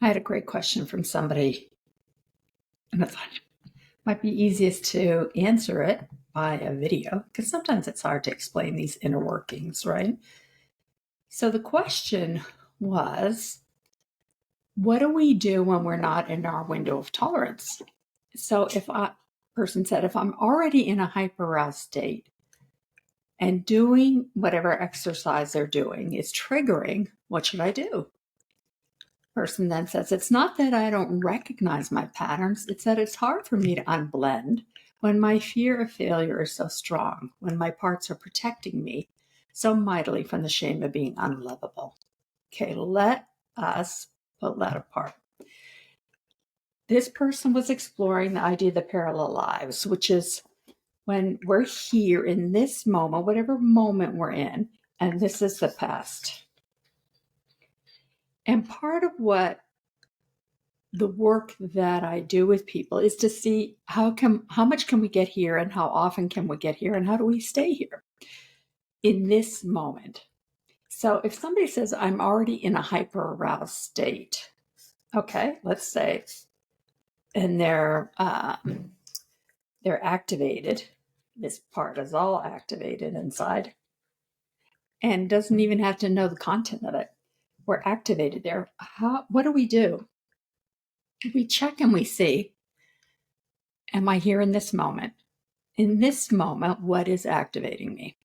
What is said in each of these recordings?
I had a great question from somebody, and I thought it might be easiest to answer it by a video because sometimes it's hard to explain these inner workings, right? So the question was, what do we do when we're not in our window of tolerance? So if a person said, if I'm already in a hyperaroused state and doing whatever exercise they're doing is triggering, what should I do? Person then says, it's not that I don't recognize my patterns, it's that it's hard for me to unblend when my fear of failure is so strong, when my parts are protecting me so mightily from the shame of being unlovable. Okay, let us pull that apart. This person was exploring the idea of the parallel lives, which is when we're here in this moment, whatever moment we're in, and this is the past. And part of what the work that I do with people is to see how much can we get here and how often can we get here and how do we stay here in this moment. So if somebody says, I'm already in a hyper aroused state, okay, let's say, and they're activated. This part is all activated inside and doesn't even have to know the content of it. We're activated there. What do? We check and we see, am I here in this moment? In this moment, what is activating me?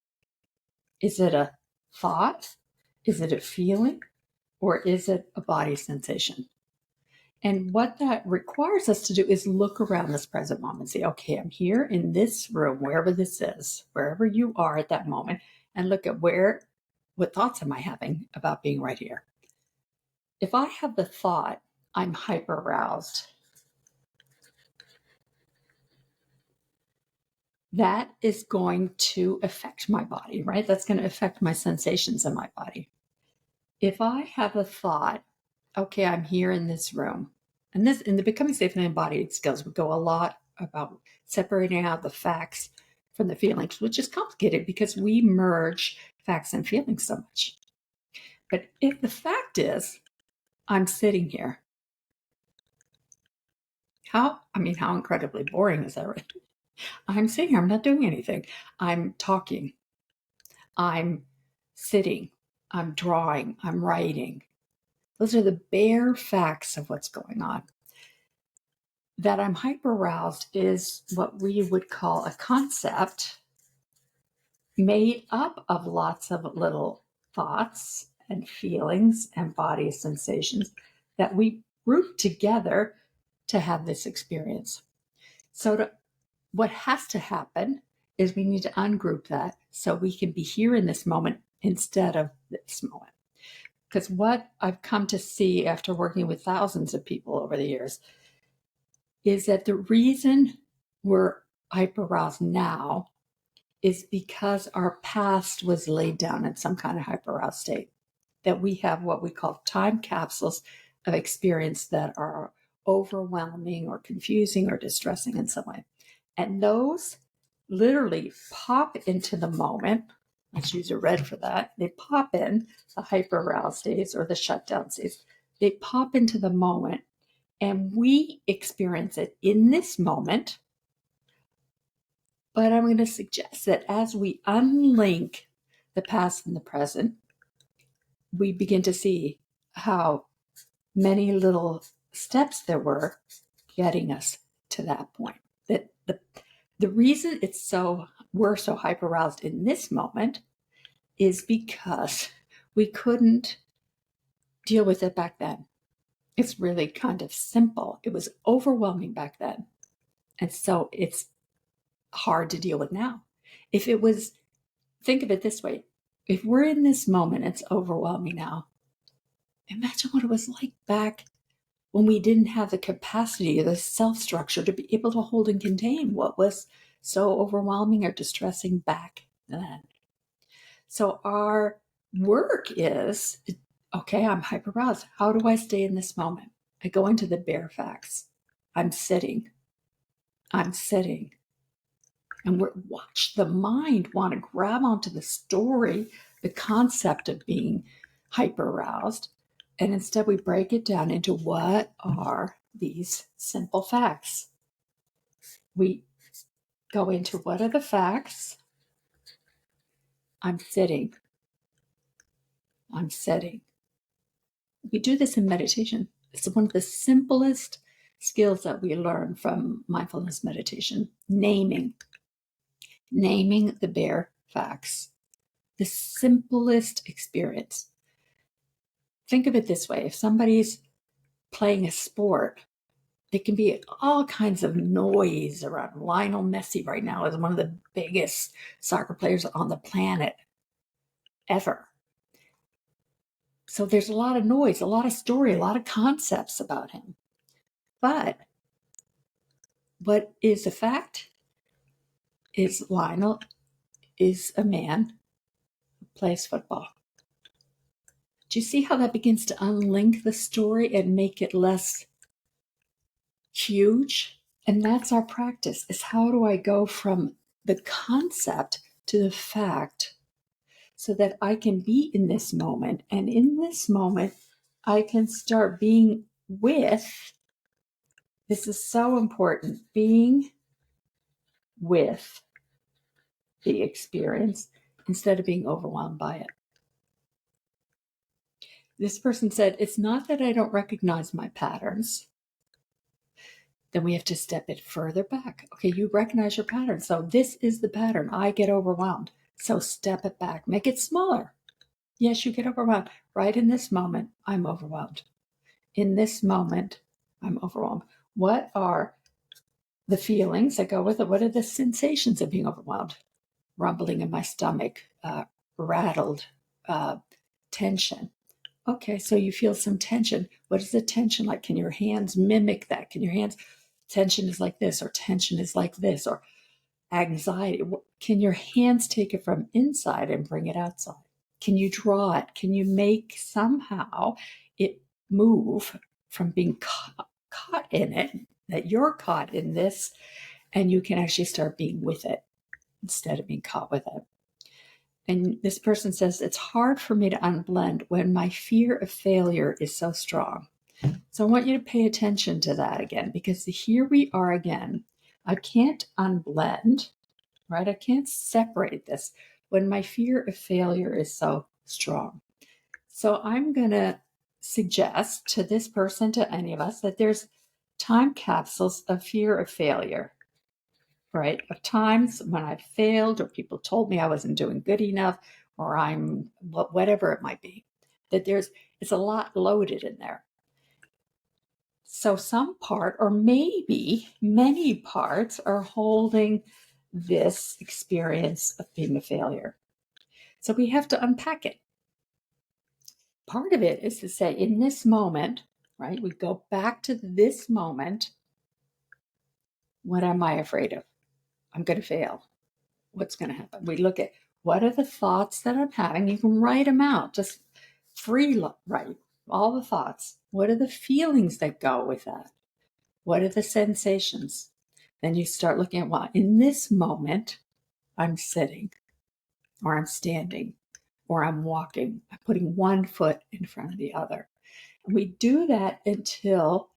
Is it a thought? Is it a feeling? Or is it a body sensation? And what that requires us to do is look around this present moment and say, okay, I'm here in this room, wherever this is, wherever you are at that moment, and look at what thoughts am I having about being right here? If I have the thought, I'm hyper aroused, that is going to affect my body, right? That's going to affect my sensations in my body. If I have a thought, okay, I'm here in this room, and this in the Becoming Safe and Embodied Skills, we go a lot about separating out the facts from the feelings, which is complicated because we merge facts and feelings so much. But if the fact is, I'm sitting here, how incredibly boring is that, right? I'm sitting here, I'm not doing anything. I'm talking, I'm sitting, I'm drawing, I'm writing. Those are the bare facts of what's going on. That I'm hyper-aroused is what we would call a concept made up of lots of little thoughts and feelings and body sensations that we group together to have this experience. So what has to happen is we need to ungroup that so we can be here in this moment instead of this moment. Because what I've come to see after working with thousands of people over the years is that the reason we're hyper-aroused now is because our past was laid down in some kind of hyper-aroused state. That we have what we call time capsules of experience that are overwhelming or confusing or distressing in some way. And those literally pop into the moment. Let's use a red for that. They pop in the hyper-aroused states or the shutdown states. They pop into the moment and we experience it in this moment. But I'm going to suggest that as we unlink the past and the present, we begin to see how many little steps there were getting us to that point. That the reason we're so hyper-aroused in this moment is because we couldn't deal with it back then. It's really kind of simple. It was overwhelming back then. And so it's hard to deal with now. Think of it this way. If we're in this moment, it's overwhelming now. Imagine what it was like back when we didn't have the capacity or the self-structure to be able to hold and contain what was so overwhelming or distressing back then. So our work is, okay, I'm hyper-aroused. How do I stay in this moment? I go into the bare facts. I'm sitting. And watch the mind want to grab onto the story, the concept of being hyper-aroused, And instead we break it down into what are these simple facts. We go into what are the facts. I'm sitting. I'm sitting. We do this in meditation. It's one of the simplest skills that we learn from mindfulness meditation. Naming the bare facts. The simplest experience. Think of it this way. If somebody's playing a sport, it can be all kinds of noise around. Lionel Messi right now is one of the biggest soccer players on the planet ever. So there's a lot of noise, a lot of story, a lot of concepts about him. But what is a fact is Lionel is a man who plays football. Do you see how that begins to unlink the story and make it less huge? And that's our practice, is how do I go from the concept to the fact so that I can be in this moment. And in this moment, I can start being with, this is so important, being with the experience instead of being overwhelmed by it. This person said, it's not that I don't recognize my patterns. Then we have to step it further back. Okay, you recognize your pattern. So this is the pattern. I get overwhelmed. So step it back. Make it smaller. Yes, you get overwhelmed. Right in this moment, I'm overwhelmed. In this moment, I'm overwhelmed. What are the feelings that go with it? What are the sensations of being overwhelmed? Rumbling in my stomach, rattled, tension. Okay, so you feel some tension. What is the tension like? Can your hands mimic that? Can your hands, tension is like this, or tension is like this, or anxiety? Can your hands take it from inside and bring it outside? Can you draw it? Can you make somehow it move from being caught in it, that you're caught in this, and you can actually start being with it instead of being caught with it? And this person says, it's hard for me to unblend when my fear of failure is so strong. So I want you to pay attention to that again, because here we are again. I can't unblend, right? I can't separate this when my fear of failure is so strong. So I'm going to suggest to this person, to any of us, that there's time capsules of fear of failure, right? Of times when I failed, or people told me I wasn't doing good enough, or I'm whatever it might be, that it's a lot loaded in there. So some part, or maybe many parts, are holding this experience of being a failure. So we have to unpack it. Part of it is to say, in this moment, right? We go back to this moment. What am I afraid of? I'm going to fail. What's going to happen? We look at what are the thoughts that I'm having. You can write them out, just write all the thoughts. What are the feelings that go with that? What are the sensations? Then you start looking at, well, in this moment, I'm sitting, or I'm standing, or I'm walking. I'm putting one foot in front of the other. And we do that until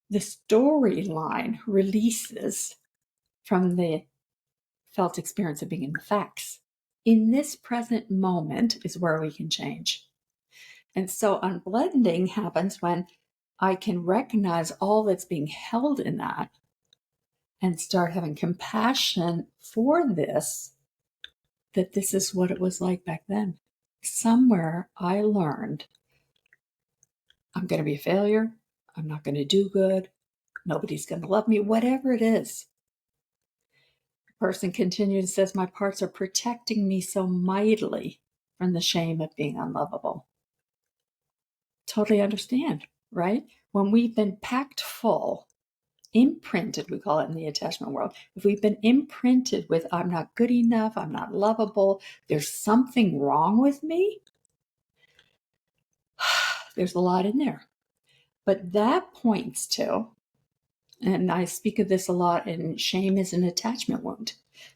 the storyline releases from the felt experience of being in the facts. In this present moment is where we can change. And so unblending happens when I can recognize all that's being held in that and start having compassion for this, that this is what it was like back then. Somewhere I learned I'm going to be a failure. I'm not going to do good. Nobody's going to love me, whatever it is. The person continues and says, my parts are protecting me so mightily from the shame of being unlovable. Totally understand, right? When we've been packed full, imprinted, we call it in the attachment world, if we've been imprinted with, I'm not good enough, I'm not lovable, there's something wrong with me, there's a lot in there. But that points to, and I speak of this a lot in shame is an attachment wound,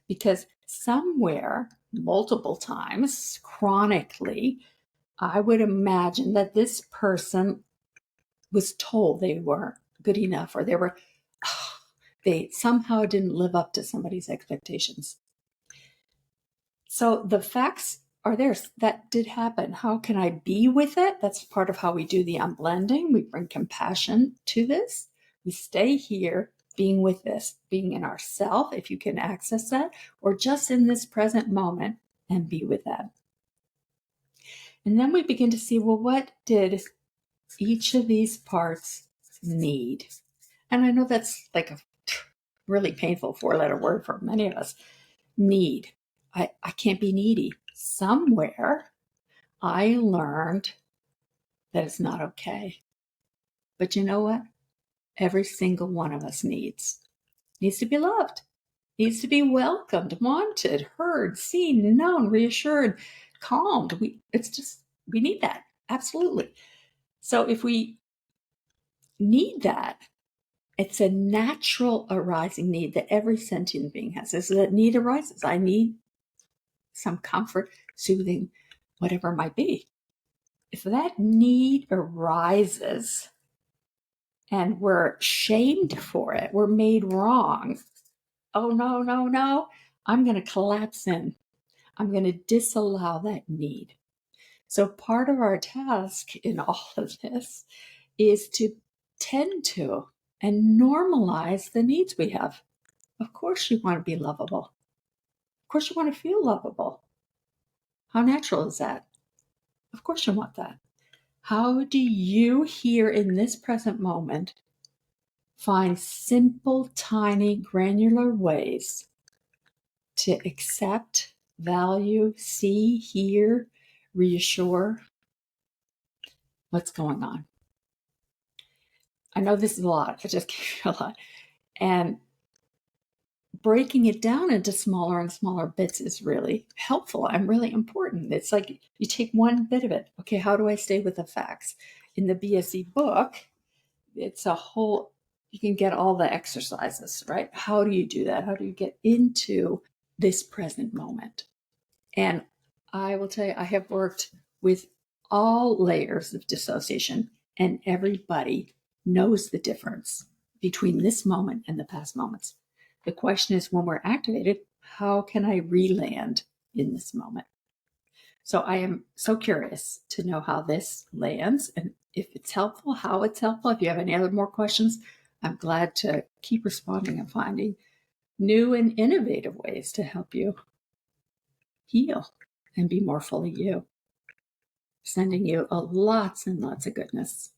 because somewhere, multiple times, chronically, I would imagine that this person was told they weren't good enough, or they somehow didn't live up to somebody's expectations. So the facts are there. That did happen. How can I be with it? That's part of how we do the unblending. We bring compassion to this. We stay here being with this, being in ourself, if you can access that, or just in this present moment and be with that. And then we begin to see, well, what did each of these parts need? And I know that's like a really painful four-letter word for many of us. Need. I can't be needy. Somewhere I learned that it's not okay. But you know what? Every single one of us needs to be loved, needs to be welcomed, wanted, heard, seen, known, reassured, calmed. We need that. Absolutely. So if we need that, it's a natural arising need that every sentient being has. Is that need arises. I need some comfort, soothing, whatever it might be. If that need arises and we're shamed for it, we're made wrong, oh, no, no, no, I'm going to collapse in. I'm going to disallow that need. So part of our task in all of this is to tend to and normalize the needs we have. Of course you want to be lovable. Of course you want to feel lovable. How natural is that? Of course you want that. How do you here in this present moment find simple, tiny, granular ways to accept, value, see, hear, reassure what's going on? I know this is a lot. I just gave you a lot. And breaking it down into smaller and smaller bits is really helpful and really important. It's like you take one bit of it. Okay, how do I stay with the facts? In the BSE book, it's a whole, you can get all the exercises, right? How do you do that? How do you get into this present moment? And I will tell you, I have worked with all layers of dissociation, and everybody knows the difference between this moment and the past moments. The question is, when we're activated, how can I re-land in this moment? So I am so curious to know how this lands and if it's helpful, how it's helpful. If you have any other more questions, I'm glad to keep responding and finding new and innovative ways to help you heal and be more fully you. Sending you lots and lots of goodness.